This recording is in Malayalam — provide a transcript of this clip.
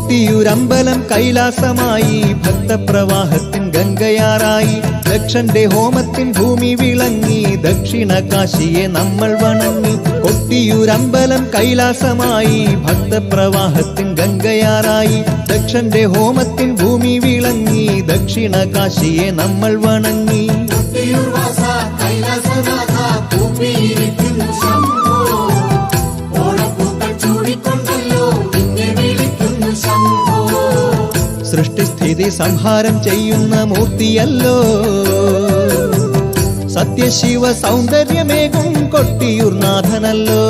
കൊട്ടിയൂരമ്പലം കൈലാസമായി, ഭക്തപ്രവാഹത്തിൻ ഗംഗയാറായി, ദക്ഷന്റെ ഹോമത്തിൻ ഭൂമി വിളങ്ങി, ദക്ഷിണ കാശിയെ നമ്മൾ വണങ്ങി. കൊട്ടിയൂരമ്പലം കൈലാസമായി, ഭക്തപ്രവാഹത്തിൻ ഗംഗയാറായി, ദക്ഷന്റെ ഹോമത്തിൻ ഭൂമി വിളങ്ങി, ദക്ഷിണ കാശിയെ നമ്മൾ വണങ്ങി. സൃഷ്ടിസ്ഥിതി സംഹാരം ചെയ്യുന്ന മൂർത്തിയല്ലോ, സത്യശിവ സൗന്ദര്യമേകും കൊട്ടിയൂർനാഥനല്ലോ.